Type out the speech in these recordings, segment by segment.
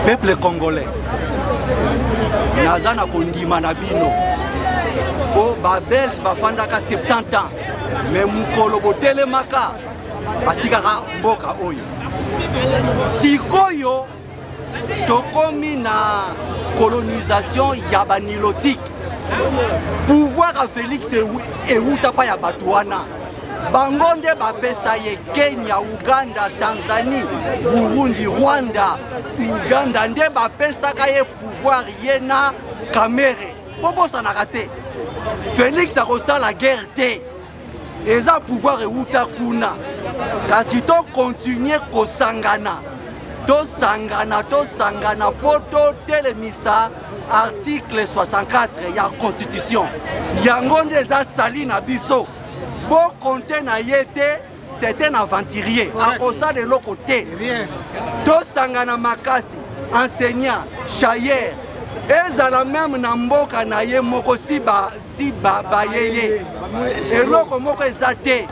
Peuple congolais, naza na kondima na bino. O ba Belge bafandaka 70 ans, mais mukolo botelemaka batikaka mboka oyo. Sikoyo tokomi na colonisation ya banilotique. Pouvoir à Félix euta pa ya batuana. Bangonde bapesa ye Kenya, Uganda, Tanzanie, Burundi, Rwanda, Uganda nde bapesa ka ye pouvoir yena Kamere. Bobo sana raté. Félix a reçu la guerre te. Eza pouvoir euta kuna. Kasi to continuer kosangana. To sangana poto telemisa article 64 ya constitution. Yango nde eza sali na biso. Bon compte na yete, c'est un aventurier. À cause de l'autre côté. Dos sangana makasi, enseignant, chayer. Ezala même na mboka na ye moko si ba yeye. Eloko moko ezate.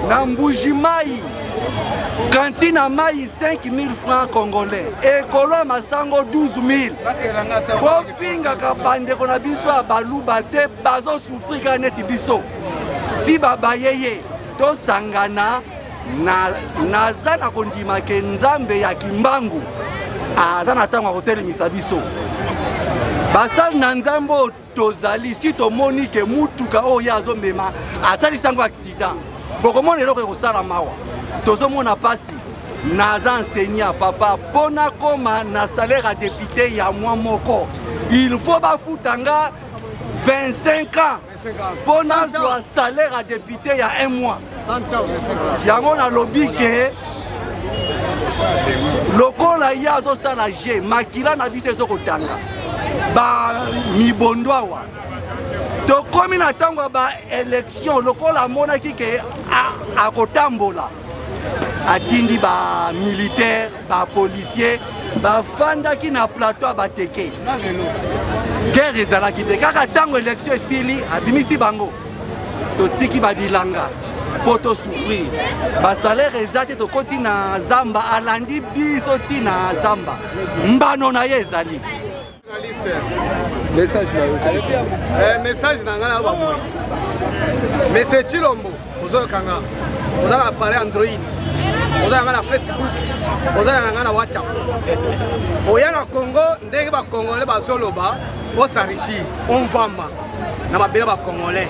Na mbujimai. Cantine mai 5 000 francs congolais. Ekolo masango 12 000. Bofinga kabande kona biso abaluba te bazo souffrir kaneti biso. Si baba yeye to sangana na zana kondima ke nzambe ya kimbangu azana tangwa kotelemisa biso basal na nzambo tozali si tomoni ke mutuka oyo azomema asali sango accident bokomona eloko ekosala mawa tozomona pasi naza enseignant papa pona koma na salaire à député ya mwa moko il faut bafutanga 25 ans pour un salaire à député il y a 1 mois. Il y a un lobby qui est le col a y a la G, Makila n'a dit ses okotanga. Ba mibondwa. Donc comme il attend ba élection, le col a monaki qui est à Kotambola. Atindi ba militaire, ba policier, ba fanda qui na plateau ba teke. Guerre ezalaki te kaka tango élection esili abimisi bango totiki babilanga po to souffrir basalaire ezate tokoti na zamba alandi biso ti na zamba mbano na ye ezali message na ngana ba mais c'est Chilombo ozokanga ozala appareil Android ozala na Facebook ozala na WhatsApp oya na Congo ndenge ba Congolais bazoloba osarichi onvama na mabele ba Congolais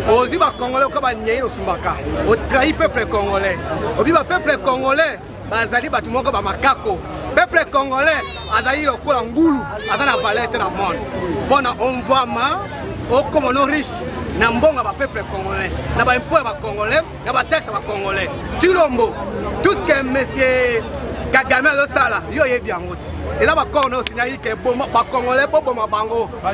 ozi ba Congolais ko ba nyei osumbaka o trahi peuple congolais obi ba peuple congolais bazali batu moko ba makako peuple congolais azali okola ngulu azana valete na monde bona onvama o comme no riche na mbonga ba peuple congolais na ba impôt ba Congolais na ba taxe ba Congolais Chilombo tout ce que monsieur Kagame a sala yo yebi angoti et là ba kono signali que bon ba Congolais bo ma bango ba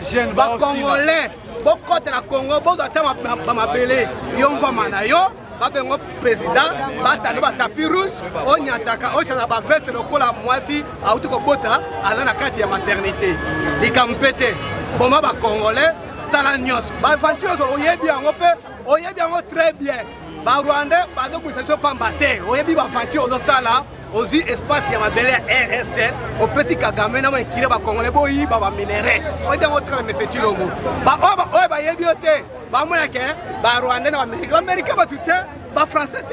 Congolais bo côté la Congo bo ata ba mabele yo ngoma na yo ba bengo président ba talo ba tapis rouge o nyataka o chana ba veste le kola mwasi auto ko bota ala na kati ya maternité likampete bon ba Congolais sala nyos ba fantio o yebi ango très bien ba Rwanda ba do busato pambate o yebi ba fantio do sala ozi espace ya mabele RST au petit Kagame na makire ba Congolais boyi ba minéraux o de votre monsieur Chilombo ba ba yebiote ba mona ke ba Rwanda na Amérique ba tout ba français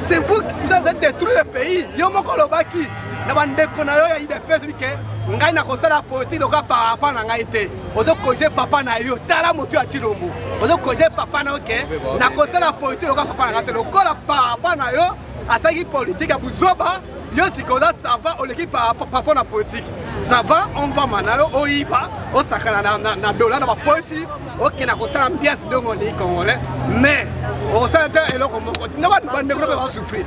c'est vous qui avez détruit le pays yo moko lobaki na bandeko na yo ya IDPS ke ngai na kosala politique ka papa na ngai te ozo koje papa na yo tala moto ya Chilombo ozo koje papa na ke na kosala politique ka papa na ngai te lokola papa na yo asaki politique à Buzoba, yo sikoda ça va au l'équipe papa na politique. Ça va on va manalo oiba, o sakana na dollar na poche, OK na kosala ambiance de ngoni congolais, mais on s'entend et là comme na ba negro ba souffrir.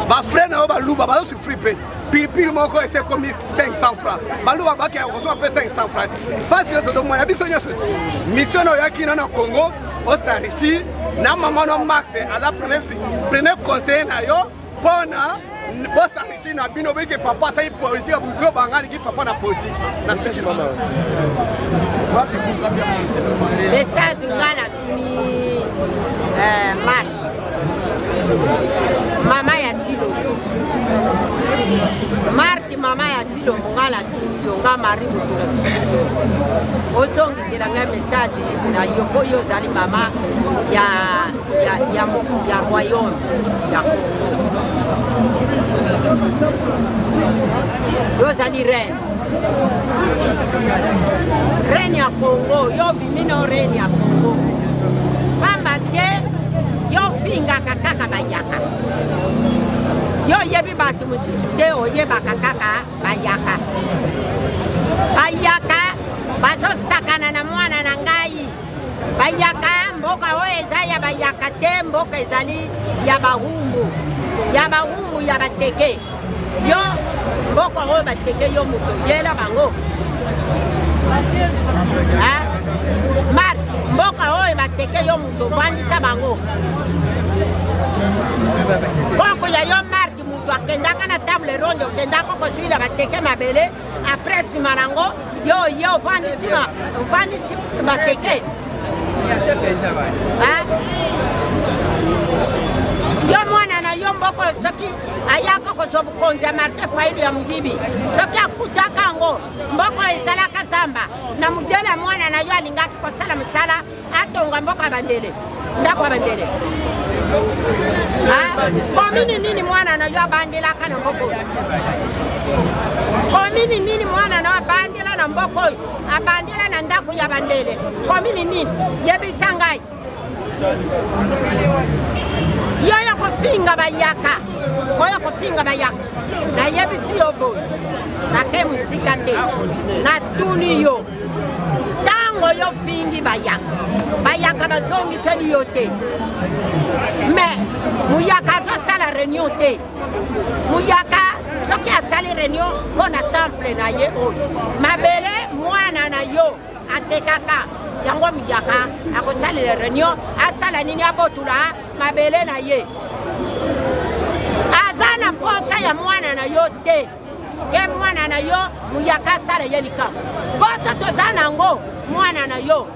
Ba frère na ba luba ba souffrir pe. Pile moko c'est comme 500 francs. Ba luba ba ke on so pe 500 francs. Parce que tout moya biso nyoso. Mission ya kina na Congo, o sarichi na mama no marque à la premier conseil na yo bona bossa na bino beke papa sai politique buzo bangani ki papa na politique na siki mama message ngana ni mama ya Chilombo Marti mama ya tilo ngala yonga maribu tula osongi selanga message na yoko yo zali mama ya royaume ya yo zali reine ya Congo yo bimino reine ya Congo pamba te yo finga kaka bayaka yo yebi batu mususu te oyebaka kaka bayaka bazo sakana na mwana na ngai bayaka mboka oyo eza ya bayaka te mboka ezali ya bahumbu ya bateke yo mboka oyo bateke yo moto yela bango mar mboka oyo bateke yo moto vandisa bango koko ya yo marti mutu akendaka na table ronde okendaka kozwila bateke mabele apres nsima nango yo ofandisi bateke yo mwana na yo mboko soki ayaka kozwa bukonzi ya Martin Fayulu ya Mugibi soki akutaka yango mboko ezalaka zamba na mudele mwana na yo alingaki kosala mosala atonga mboka ya bandele ndako ya bandele komini nini mwana na yo abandelaka na mboko komini nini mwana na yo abandela na mboko oyo abandela na ndako ya bandele komini nini yebisa ngai yoyo kofinga bayaka na yebisi yo boy nake musika te na tuni yo tango yo fingi bayaka bazongiseli yo te mais muyaka azosala réunion te muyaka soki asali réunion mpo na temple na ye oyo mabele mwana na yo atekaka yango miyaka akosalela réunion asala nini abotula mabele na ye aza na posa ya mwana na yo te ke mwana na yo muyaka asala ye likambo posa toza nango mwana na yo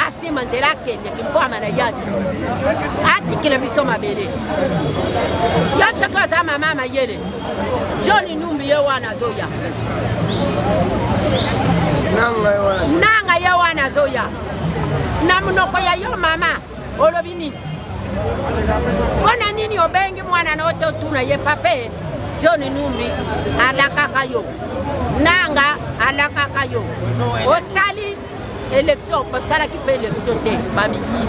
asima nzela akende kimfama na yasi atikila biso mabele yo soki oza mama mayele John Numbi ye wana azoya nanga ye wana azoya na munoko ya yo mama olobi nini wana nini obengi mwana na ote otuna ye pape John Numbi alakaka yo nanga alakaka yo osali élection osala ki pe élection te bamiyibi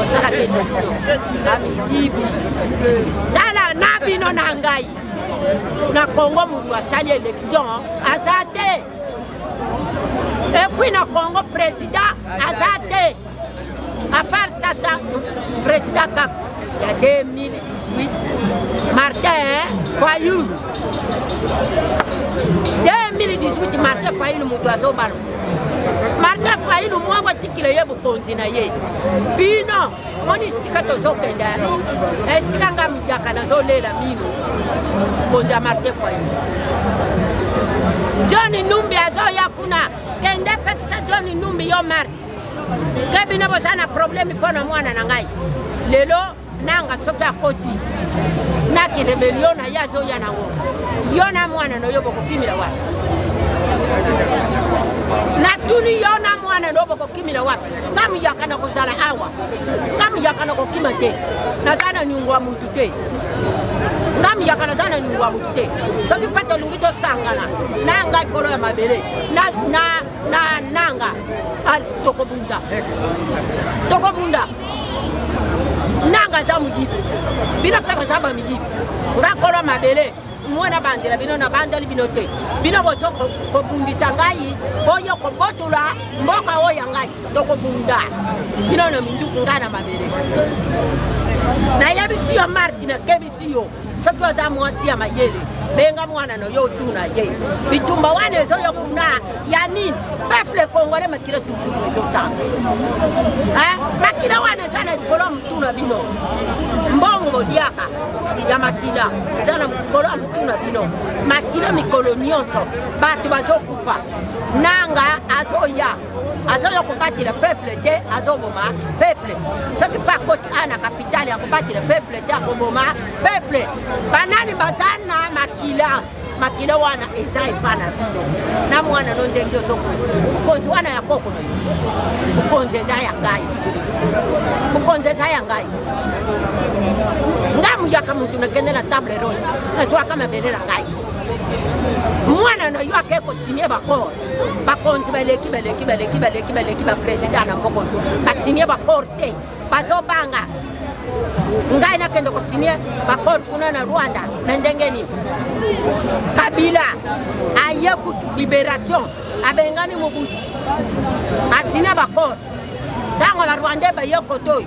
osala ki élection bamiyibi tala na bino na ngai na Congo mutu asali élection aza te et puis na Congo président aza te à part ça président Kak il y a 2018 Martin Fayulu 2018 Martin Fayulu mutu azobalo Martin Fayulu mwa watikile ye bukonzi na ye bino moni sika tozokenda esika nga miyaka nazolela mino konja Martin Fayulu John Numbi azoya kuna kende pekisa John Numbi yo mari ke bino bozana problemi mpona mwana na ngai lelo nanga soki akoti naki rebellion na ye azoya nango yo na mwana no yo bokokimila wapi natuni yo na mwana no bokokimila wapi ngamuyaka na kozala awa ngamuyaka na kokima te nazana nyungwa mutu te ngamuyaka nazana nyungwa mutu te soki pata olungi tosangana nanga ikolo ya mabele na nanga tokobunda nanga za muyibi bino pe bazaba muyibi ngakolo mabele mwana bandela bino na bandali bino te bino bozo kobundisa ngai oyo kobotula mboka oyo ngai tokobunda bino na minduku ngana mabele na yabisi yo Martina kebisi yo soki oza mwasi ya mayele benga mwana no yo tuna ye bitumba wane zo yo kuna ya nini peuple congolais makila toujours ezotanga makila wane zana kolo mtuna bino mbongo diaka ya makila zana kolo mtuna bino makila mikolo nyonso batu bazokufa nanga azoya kobatila peuple te azoboma peuple soki pa koti ana capitale ya kobatila peuple te akoboma peuple banani bazana makila makila wana eza epana bino na mwana no ndenge ozokonzi mokonzi wana ya koko no mokonzi eza ya ngai mokonzi eza ya ngai nga muyaka mutu nakende na table ronde nazwaka mabele na ngai mwana no yo ake kosinie bakor bakonzi baleki bapresident na moko basinie bakor te bazobanga ngai nakende kosinie bakor kuna na Rwanda na ndenge nini Kabila aye ku libération abengani Mobutu asinya bakor tango ba Rwanda ba yokoto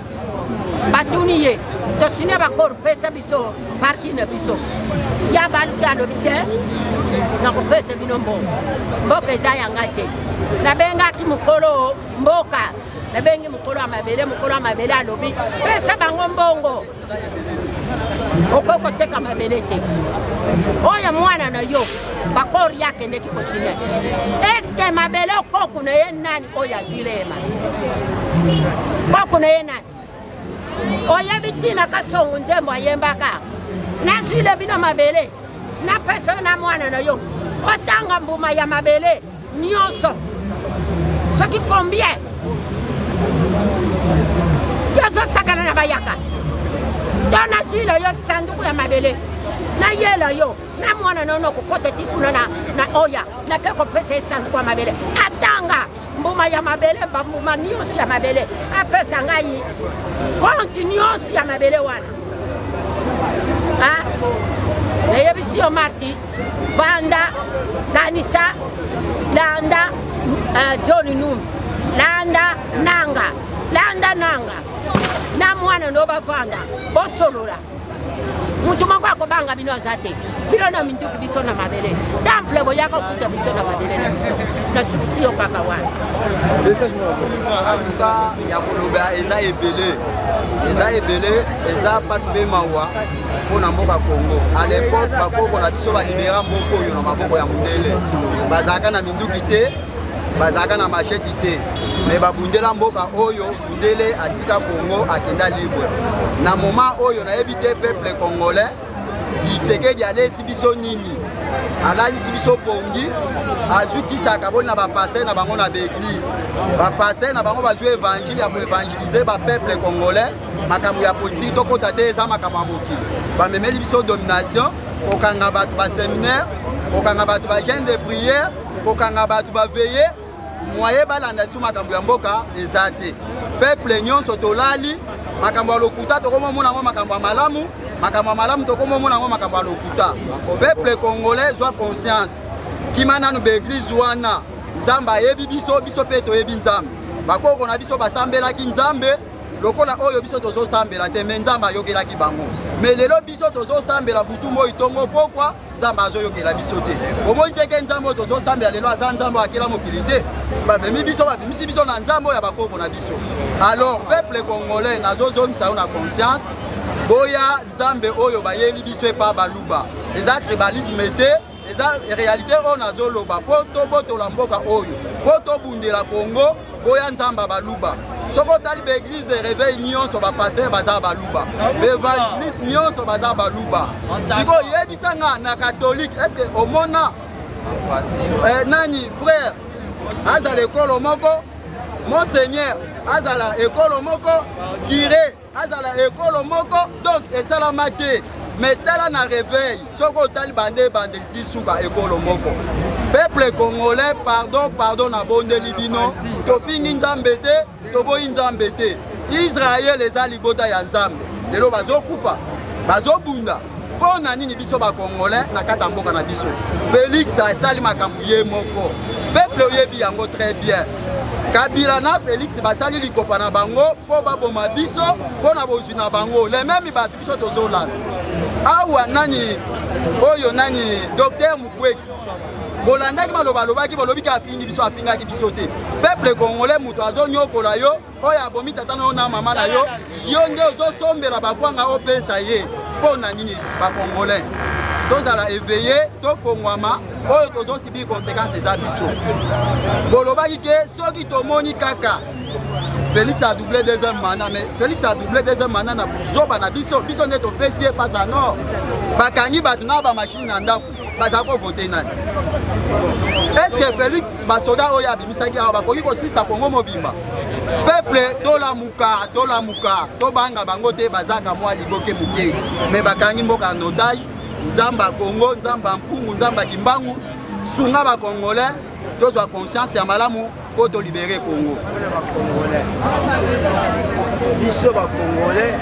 batuniye to sinya bakor pesa biso parti na biso ya balukano bite na ko pesa binombo mboka za yanga te na benga ki mukolo mboka na bengi mukolo amabele alobi pesa bango mbongo okoko teka mabele te oya mwana na yo bakor yake ndeki kosinya eske mabele okoko na ye nani oya zilema koko na ye nani oya bitina kasongo nzembo ayembaka na zile bino mabele na pesa na mwana na yo otanga mbuma ya mabele nyonso soki combien yozo sakana na bayaka dona zile yo sanduku ya mabele na yela yo na mwana nono kukote tikuna na oya na keko pesa sanduku ya mabele atanga mbuma ya mabele mbuma nyonso ya mabele apesa ngai konti nyonso ya mabele wana Nayebisio Marti, Vanda, Kanisa, Landa, Johnny Num, Landa, Nanga, na mwana no bavanda, bosolola. Mutuma kwa kobanga bino azate. Bino na minduku biso na mabele. Temple boyaka kuta biso na mabele na biso. Na sibisio kaka wana. Message mo. Atuka ya koloba eza ebele. Eza passe pe mawa. Pona mboka Congo. À l'époque bakoko na biso ba libéra mboko yo na maboko ya mundele. Bazaka na minduki te. Bazaka na machete te. Mais babundela mboka oyo bundele atika Congo akenda libre. Na moment oyo na ebité peuple congolais iteke yale sibiso nini alali sibiso pongi azuki sakaboni na ba pasteur na bango na l'église ba pasteur na bango ba jouer évangile ya ko évangéliser ba peuple congolais makambo ya politique to kota te za makambo moki ba memeli biso domination okanga batu ba séminaire okanga batu ba jeune de prière okanga batu ba veiller moye balanda su makambo ya mboka ezate peuple nyonso tolali makambo lokuta tokoma mona ngo makambo malamu tokoma mona ngo makambo lokuta peuple congolais soit conscience kimana no be église wana nzamba yebi biso pe to yebi nzambe bakoko na biso basambela ki nzambe lokola oyo biso tozo sambela te me nzamba yokela ki bango mais lelo biso tozo sambela butu moyi tongo pokwa nzamba azo yokela biso te omoi teke nzambe tozo sambela lelo aza nzambe akela mokilité ba memi biso na nzambe ya bakoko na biso alors peuple congolais nazozo misa na conscience boya nzambe oyo bayeli biso epa baluba eza tribalisme te eza réalité oyo nazoloba po tobotola mboka oyo po tobundela Congo boya nzamba baluba soko tali ba église de réveil nyonso ba passer baza baluba évangéliste nyonso baza baluba siko yebisanga na catholique est-ce que omona nani frère azala ekolo moko monseigneur azala ekolo moko curé azala ekolo moko donc esalama te mais tala na réveil soko tali bande ti suka ekolo moko peuple congolais pardon na bondeli bino tofingi nzambe te toboyi nzambe te Israël eza libota ya nzambe lelo bazokufa bazobunda pona nini biso ba congolais na kata mboka na biso Félix asali makambo ye moko peuple oyebi yango très bien Kabila na Félix basali likopa na bango po baboma biso pona bozwi na bango les mêmes bato biso tozolanda awa nani oyo nani docteur Mukwege bolandaki balobaki bolobi ka afingaki biso te peuple congolais muto azonyokola yo oyo abomi tata na mama na yo nde ozosombela bakwanga opesa ye mpona nini bacongolais tozala éveillé tofongwama oyo tozosibi conséquence eza biso bolobaki ke soki tomoni kaka Félix a doublé deuxième mandat, mais Félix a doublé deuxième mandat na Zoba na biso net au PCA pas à nord. Bakangi batuna ba machine na ndako, bazako voter nani. Est-ce que Félix basoda oya bimisaki a bakoki ko sisa Congo mobimba? Peuple tola muka, to banga bango te bazaka mwa liboke muke. Mais bakangi mboka en otage, nzamba Congo, nzamba mpungu, nzamba kimbangu, sunga ba Congolais, tozwa conscience ya malamu. Pour libérer Congo. Biso ba Congolais,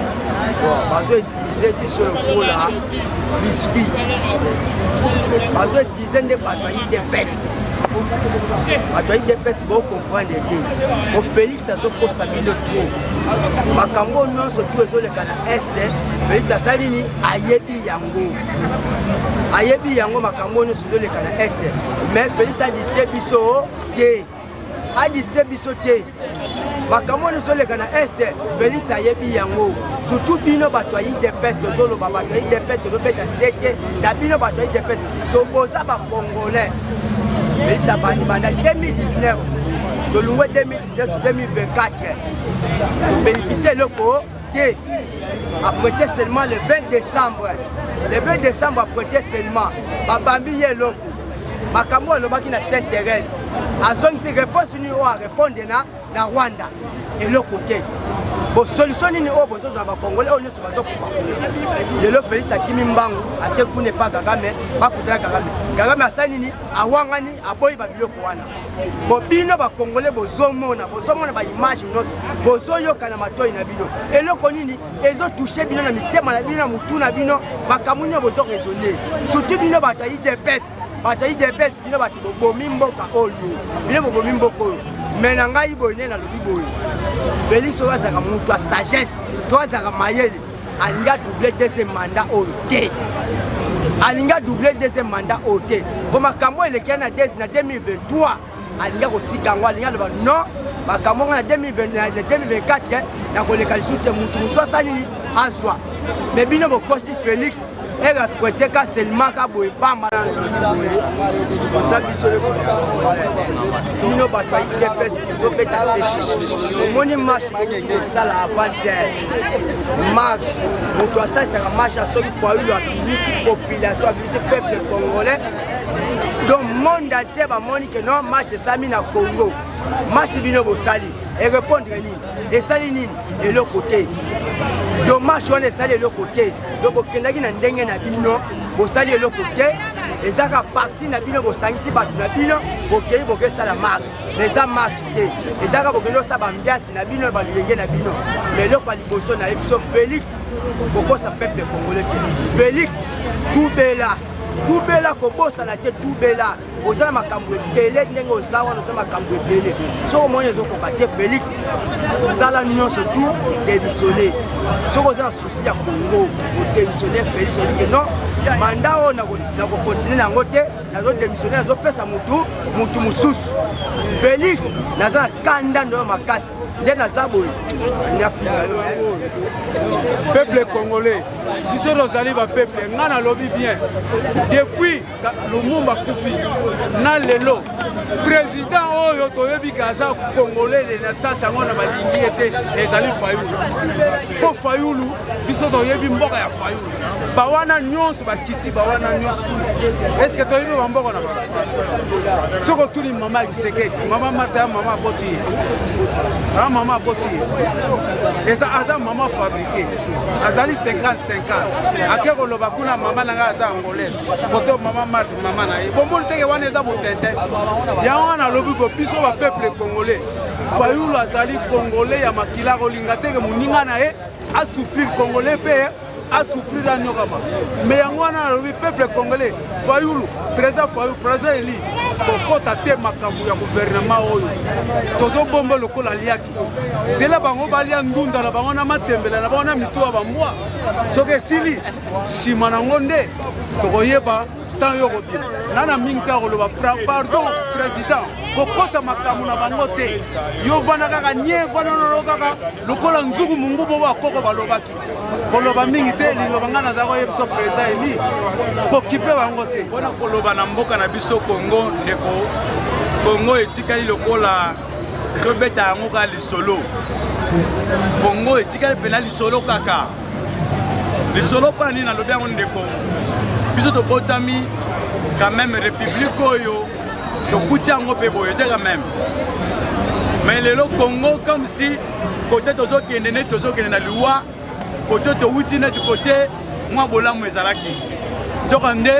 bazo utiliser biso le cola, biscuit. Bazo utiliser des batailles d'épaisse. Batailles d'épaisse, vous comprenez que au Félix a zo kosabile trop. Makambo non surtout ezo le kana est, Félix a salini ayebi yango. Ayebi yango makambo non surtout le kana est. Mais Félix a disté biso te. A disté bisoté. Makambo ne sole kana est Félix ayebi yango. Surtout bino batoyi de peste zolo batoyi de peste do beta seke da bino batoyi de peste to boza ba congolais. Félix abandi banda 2019 de l'oué 2019 2024 de bénéficier le co qui a prêté seulement le 20 décembre. Le 20 décembre a prêté seulement babambi ye loko. Makambo lobaki na Sainte-Thérèse. Azongisi réponse ni o a répondre na Rwanda et le côté. Bon solution ni o bozo za ba Congolais on se bazo kufa. Le lo Félix akimi mbangu ate kune pa Kagame ba kutala Kagame. Kagame asani ni awangani aboyi ba biloko wana. Bo bino ba Congolais bozo mona ba image notre bozo yoka na matoi na bino. Et le konini ezo toucher bino na mitema na bino na mutu na bino makamuni bozo raisonner. Surtout bino batayi de peste. Bataille de peste, bino batu bomi mboka oyo. Bino bomi mboka oyo. Mais na ngai boye na lobi boye. Félix oyo azaka mutu a sagesse, to azaka mayele. Alinga doubler deuxième mandat oyo te. Alinga doubler deuxième mandat oyo te. Bo makambo elekena na 2023, alinga kotika ngo alinga loba non, makambo na 2024 na koleka lisute mutu muswasani azwa. Mais bino bokosi Félix elle a prêté qu'à seulement qu'à boire pas mal. Ça biso le Bino bataille des pestes, ils ont pété le moni marche qui ça la avant-hier. Marche, mon toi ça c'est la marche à ceux qui font la population, le peuple congolais. Donc monde entier va moni que non marche ça mis na Congo. Marche bino bosali et répondre ni et sali et l'autre côté. Dommage on est salé de l'autre côté. Donc au Kenya na ndenge na bino, bo sali de l'autre côté. Et ça a parti na bino bo sangisi batu na bino, bo kei bo ke ça la marche. Mais ça marche té. Et ça bo keno ça ba mbiasi na bino ba liyenge na bino. Mais le kwa liboso na episo Félix, boko sa peuple congolais. Félix tout bela. Tout bela ko bossa na té tout bela. Ozala makambo ebele ndenge ozawa na makambo ebele. So mo yezo ko baté Félix. Sala nyonso tout démissionner. So ko za souci ya Congo, o démissionner Félix on dit que non, mandat on na ko continuer na ngote, na zo démissionner na zo pesa mutu mususu. Félix na za kanda ndo makasi. Nde na zabo ni Afrika. Peuple congolais, biso rozali ba peuple ngana lobi bien. Depuis Lumumba kufi na lelo président oyo toyebi kaza congolais de la sasa ngona balingi ete ezali Fayulu. Po Fayulu biso toyebi mboka ya Fayulu. Bawana nyonso bakiti bawana nyonso. Est-ce que toyebi mboka na ba? Soko tuli mama Kisekedi, mama Martha, mama Boti. Mama Boti. Eza aza mama fabriqué. Azali 55 ans. Akeko loba kuna mama nanga aza angolaise. Koto mama Martha mama na. Bombo teke wana eza botete. Ya wana lobi ko biso ba peuple congolais. Fayulu azali congolais ya makila kolinga teke muninga na e a souffrir congolais pe a souffrir la nyokama. Mais yango wana lobi peuple congolais. Fayulu président Fayulu président Eli kokota te makambo ya gouvernement oyo tozo bomba lokola liaki zela bango balia ndunda na bango na matembela na bango na mituwa bambwa soke sili sima na ngonde tokoyeba tant yoko bien nana minka koloba pardon président kokota makambo na bango te yo vana kaka nye vana no kaka lokola nzugu mungu bo bakoko balobaki koloba mingi te liloba ngana zako yebiso président Eli kokipe bango te bona koloba na mboka na biso Congo ndeko Congo etikali lokola tobeta yango ka lisolo Congo etikali pena lisolo kaka lisolo pa nini nalobi yango ndeko biso tobotami quand même république oyo tokuti yango mpe boye te quand même mais lelo Congo comme si côté tozokende neti tozokende na liwa côté towuti neti côté mwa bolamu ezalaki nzoka nde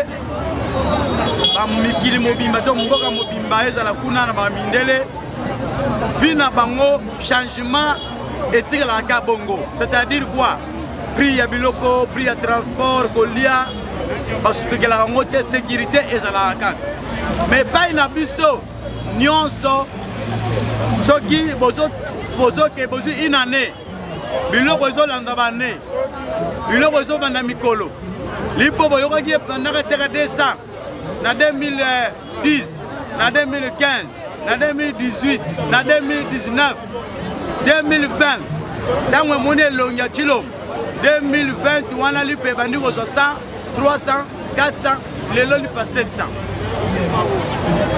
bamikili mobimba to mboka mobimba ezala kuna na bamindele vi na bango changement etikalaka bongo c'est-à-dire quoi prix ya biloko prix ya transport kolia basutokelaka yango te sécurité ezalaka kaka mais pai na biso nyonso soki bozwi une année biloko ezolanda bane biloko ezobanda mikolo lipo boyokaki epandaka teka 200 na 2010 na 2015 na 2018 na 2019 2020 ntango emoni elongi ya chilombo 2020 wana lipo ebandi kozwa 100 300 400 lelo lipa 700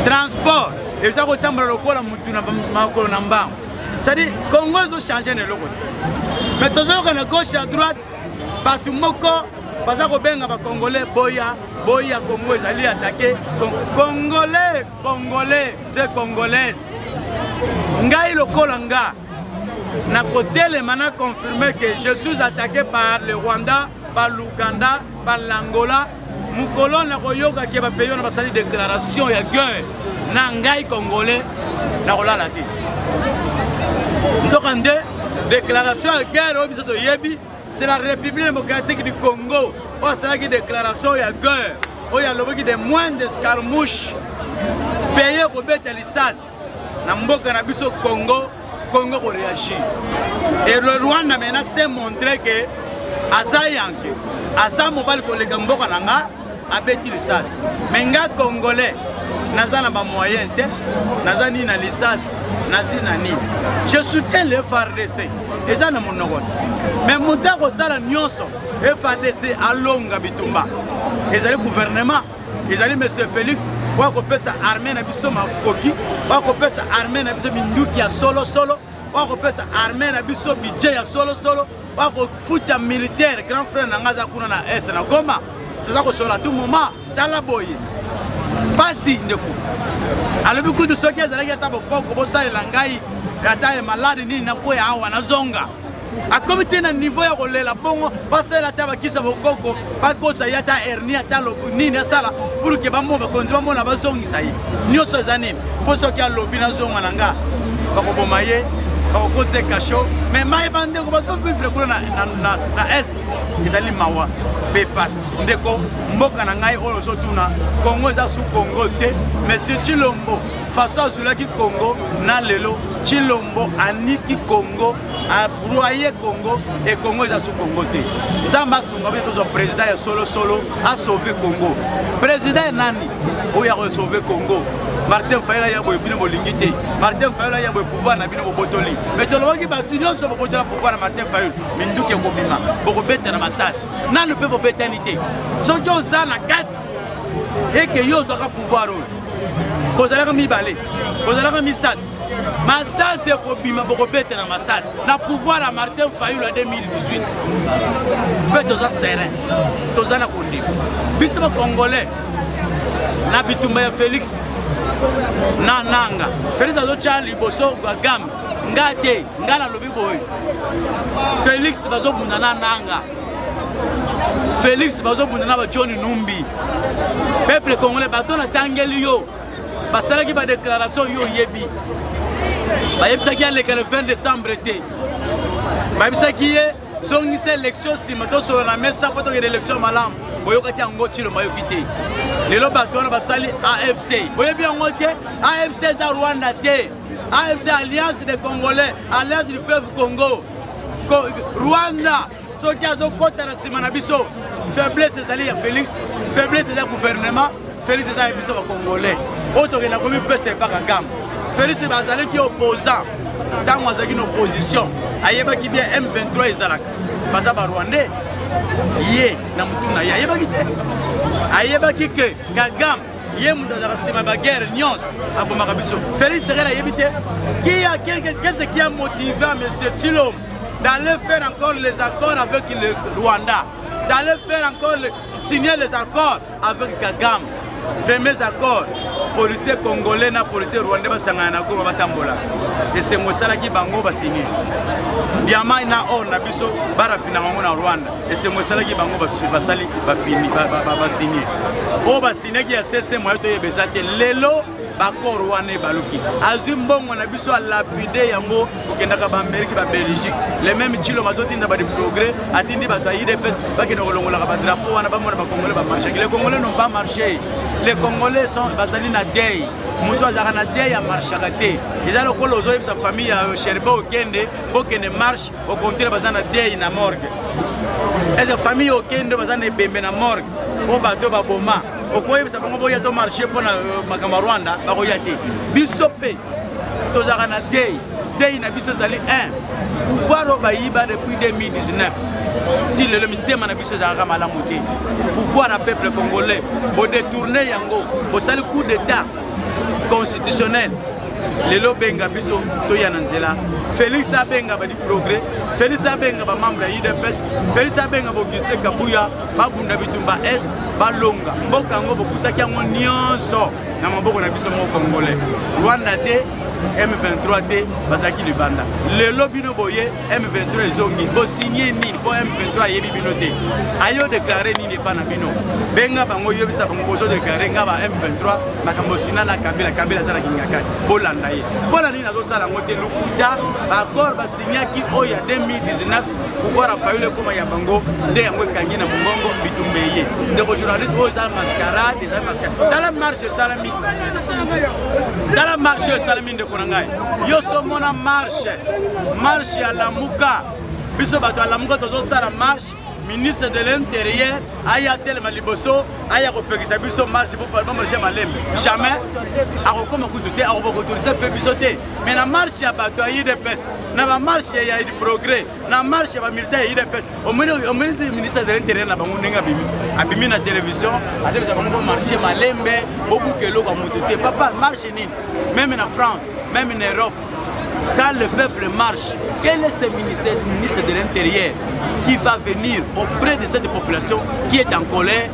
transport eza kotambola lokola mutu na makolo na mbango c'est-à-dire Congo ezochange na eloko te mais tozoyoka na gauche à droite bato moko baza kobenga bacongolais boya Congo ezali attaqué congolais c'est congolaise ngai lokola nga na kotelema na confirmer que je suis attaqué par le Rwanda par l'Ouganda par l'Angola mukolo na koyoka ke bapeyo na basali déclaration ya guerre na ngai congolais na kolala te nzoka nde déclaration ya guerre oyo biso toyebi c'est la République démocratique du Congo oyo asalaki déclaration ya guerre oyo alobaki de moins d'escarmouche paye kobeta lisasi na mboka na biso Congo réagit et le Rwanda maintenant s'est montré que aza yanke aza mobali koleka mboka na nga abeti lisasi mais nga congolais naza na ba moyen te naza ni na lisasi nazi na nini je soutiens le FARDC eza na monoko mais muta kosala nyonso FARDC alonga bitumba ezali gouvernement ezali monsieur Félix wakopesa armée na biso makoki wakopesa armée na biso minduki ya solo wakopesa armée na biso budget ya solo wakofuta militaire grand frère na ngaza kuna na est na Goma toza kosola tout moment tala boye pasi ndeko alobi kutu soki ezalaki ata bokoko bosalela ngai ata ye malade nini nakoya awa nazonga akomi te na niveau ya kolela bongo basalela ata bakisa bokoko bakosa ye ata hernie ata nini asala pour ke bakonzi bamona bazongisa ye nyonso eza nini mpo soki alobi nazonga na nga bakoboma ye bakokotisa kasho mais mayeba ndeko bazovivre kuna na est ezali mawa mpe pasi ndeko mboka na ngai oyo ozotuna Congo eza su Congo te monsieur Chilombo façon azulaki Congo na lelo Chilombo aniki Congo abroye Congo et Congo eza su Congo te nzambe asunga bie tozwa président ya solo asauve Congo président ya nani oyo ya kosauve Congo Martin Fayulu ya boye bino bolingi te Martin Fayulu ya boye pouvoir na bino bobotoli mais tolobaki bato nyonso bokotola pouvoir na Martin Fayulu minduki ekobima bokobeta na masasi nano mpe bobetani te soki oza na kati eke yo ozwaka pouvoir oyo bozalaka mibale bozalaka misato masasi ekobima bokobeta na masasi na pouvoir ya Martin Fayulu ya 2018 mpe toza serein toza na kondima biso bacongolais na bitumba ya Félix na nanga Félix azotya liboso gagambe nga te nga nalobi boye Félix bazobunda na nanga Félix bazobunda na John Numbi peuple congolais bato natangeli yo basalaki ba déclaration yo yebi bayebisaki aleka le 20 décembre te bayebisaki ye songisa élection nsima tosola na mesa mpo tokende élection malamu boyokaki yango Chilombo ayoki te lelo bato wana basali AFC boyebi yango te AFC eza Rwanda te AFC Alliance des Congolais Alliance du fleuve Congo Rwanda soki azokota na nsima na biso faiblesse ezali ya Félix faiblesse eza gouvernement Félix eza ya biso bacongolais oyo tokenda komi peste epaka gamba Félix bazalaki opposant ntango azalaki na opposition ayebaki bien M23 ezalaka baza barwandais ye na mutu na ye ayebaki te ayebaki ke kagame ye mutu azaka nsima baguerre nyonso abomaka biso. Félix Tshisekedi ayebi te qu'est-ce qui a motivé M. Tshilombo d'aller faire encore les accords avec le Rwanda, d'aller faire encore signer les accords avec Kagame. Premiers accords, policiers congolais na policiers rwandais basangana na goma batambola. Et c'est mosala ki bango ba signer. Biama na or na biso bara finanga na Rwanda. Et c'est mosala ki bango basali ba fini ba signer. O ba signer ki ya cesse moyo to yebezate lelo bakor wane baluki. Azimbongo na biso lapide yango okendaka ba Amérique ba Belgique. Les mêmes Tshilombo azotinda ba de progrès, atindi ba taïde pes ba kino kolongola ba drapeau wana ba mona ba congolais ba marcher. Les congolais n'ont pas marché. Les Congolais sont basali na deuil. Muto azaka na deuil ya marchaka te. Ils ont kolo zo sa famille ya Sherba okende, bokene marche au contraire bazana deuil na morgue. Et sa famille okende bazana bembe na morgue. O bato ba boma. Okoye bisa bango boya to marcher pona makama Rwanda ba koya te. Bisope to zaka na deuil. Deuil na biso zali 1. Pouvoir obayiba depuis 2019. Si le mitema na biso zaka malamu te. Pouvoir à peuple congolais, pour détourner yango, pour salir coup d'état constitutionnel. Le lobenga biso to yananzela. Félix Abenga ba di progrès, Félix Abenga ba membre ya UDPS, Félix Abenga ba Augustin Kabuya, ba bunda bitumba est, ba longa. Mboka ngo bokutaki yango nyonso na maboko na biso mo congolais. Rwanda te M23 te bazaki libanda. Le lobby no boye M23 ezongi bo signer nini bo M23 yebi bino te. Ayo déclarer nini pa na bino. Benga bango yebisa bango bozo déclarer ngaba M23 makambo sina na Kabila zala kingakati. Bolanda ye. Bola nini nazo sala ngote lukuta accord ba signaki oya 2019 pouvoir afayule koma ya bango nde yango kangi na mongongo bitumbeye. Ndeko journaliste oza mascarade, des mascarade. Dans la marche salami. Dans la marche salami de yo somona marche à la Mouka biso bato à la Mouka tozo sala marche ministre de l'Intérieur aya telema liboso aya kopekisa biso marche pour pas marcher malembe jamais akokoma kututé akokotoliser pe biso te mais na marche ya bato ayi de pes na ba marche ya du progrès na marche ba militaire ayi de pes au ministre de l'Intérieur na bango nenga abimi na télévision azebisa bango marcher malembe bobukelo kwa mututé papa marche nini même en France. Même en Europe, quand le peuple marche, quel est ce ministre de l'Intérieur qui va venir auprès de cette population qui est en colère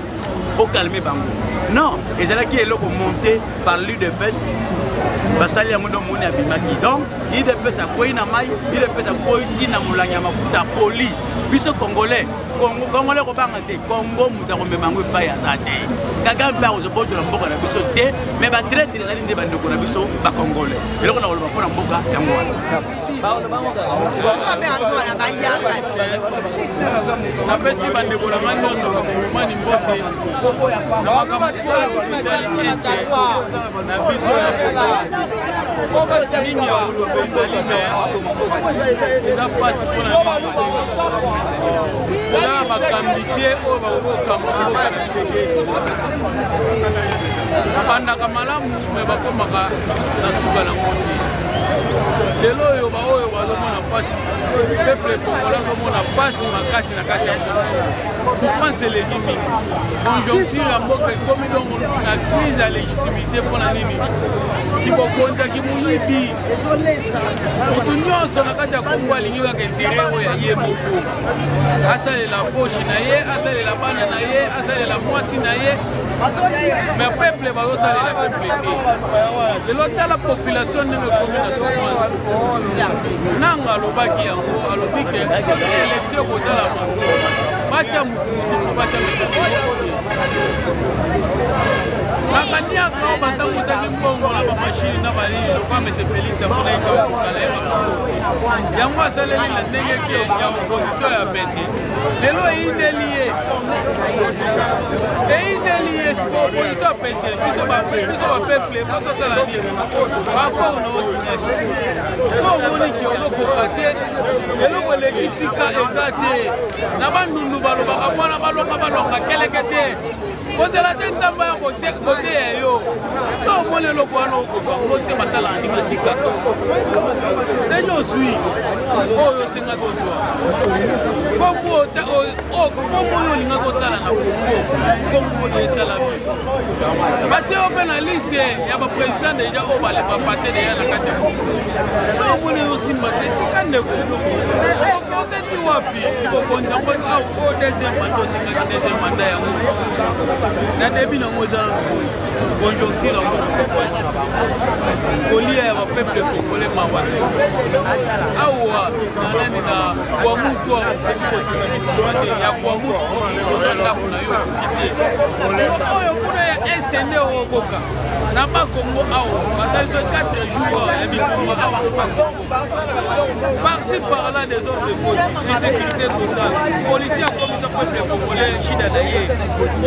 au calmer Bango? Non, et c'est là qui est là pour monter par l'UDPS. Basali ya mundo muni abimaki. Donc, UDPS a quoi na mai, UDPS a quoi na mulanya mafuta poli. Biso Congolais, Congolais ko banga te, Congo muta ko memango pa ya zate. Kagame ba zo boto na mboka na biso te, mais ba traite les alinde ba ndeko na biso ba Congolais. Et loko na ko ba mboka ya mwana. Na pesi ba ndeko na mando so ko mani mbote. Na makambo na biso ya nini ya ulobe ezali me eza mpasi mpona nini eza bakambi te oyo bakokamba na ndenge babandaka malamu me bakomaka na suka nango te lelo oyo baoyo bazomona mpasi peuple congolais azomona mpasi makasi na kati ya souffrance elengi mingi conjoncture ya mboka ekomi dongo na crise ya légitimité mpona nini kibokonzaki moyibi motu nyonso na kati ya kongo alingi kaka intere oyo ya ye moko asalela poche na ye asalela bana na ye asalela mwasi na ye mais peuple bazosalela peuple te lelo tala population ndenge ekomi na souffrance nanga alobaki yango alobi ke soki élection kosalama batia motu mosusu batia nakaniaka o batambusaki mbongo na bamashini na balili lokwa mese Félix amonaki okala ye yango asaleli na ndenge ke ya opposition ya pete lelo eyindeli ye siko opposition ya pete biso bapeuple bakosala nini bakor na osinyaki so omoni ke olokoka te eloko eleki tika eza te na bandundu balobaka mwana balonga keleke te kozela te nzamba ya kote ya yo so au moins le point au côté masala animatique déjà suis oh yo senga ko joie comme linga ko sala na comme de sala bati open na liste ya ba président déjà au bale va passer déjà na kati so moni aussi mbate tikande ko côté tu wapi ko konja ko au deuxième mandat ya na début na moza conjoncture au lieu au peuple congolais mawate awa nani na kwa mtu kwa sasa ni ya kwa mtu kozanda kuna yo kiti oyo kuna ya estende okoka na ba Congo awa basaliso 4 jours ya bitumba awa par-ci par-là des ordres de côté insécurité totale policier a commis ça peuple congolais shida daye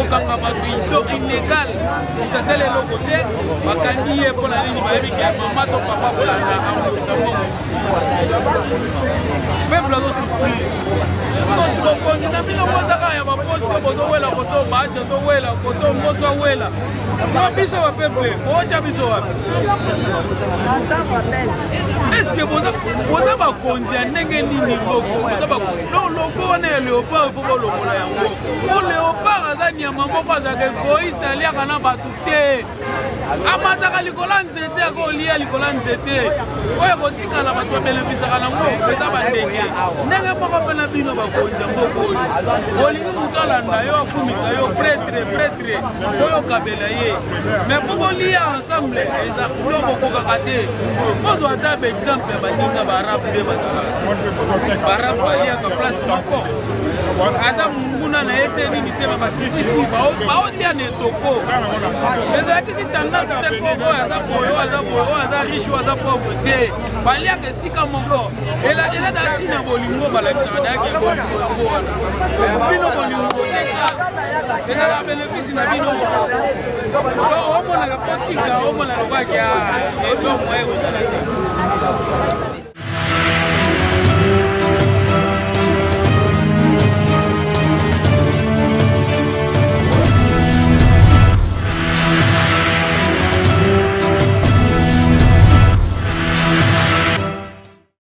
okanga batu illégal ikasele lo côté bakangi ye pona nini bayebi ke mama to papa pona na amu peuple a souffrir sinon tu continue bino motaka ya baposte bozo wela koto bacha to wela koto moso wela mo biso ba peuple ocha biso wapi est-ce que boza bakonzi ya ndenge nini moko boza bakonzi loko wana ya léopard fo bolokola yango o léopard aza nyama moko azaka egoïste aliaka na bato te amataka likolo ya nzete akolia likolo ya nzete oyo kotikala bato babelefisaka nango eza bandenge ndenge moko mpe na bino bakonzi ya moko oyo olingi moto alanda yo akumisa yo pretre oyo okabela ye mais mpo bolia ensemble eza biloko okokaka te ozwa ata baexemple ya baninga baarabe nde bazalaka baarabe baliaka place moko aza munguna na ye te nini te babatrifisi baotia na etoko ezalakisi tendance te ko oyo aza boyo oyo aza riche oyo aza pauvre te baliaka esika moko eza dasi na bolingo balakisaka dayaki bolingo yango wana bino bolingo teka ezala bénéfice na bino omonaka potika omonaka kwaki edo moye kozala te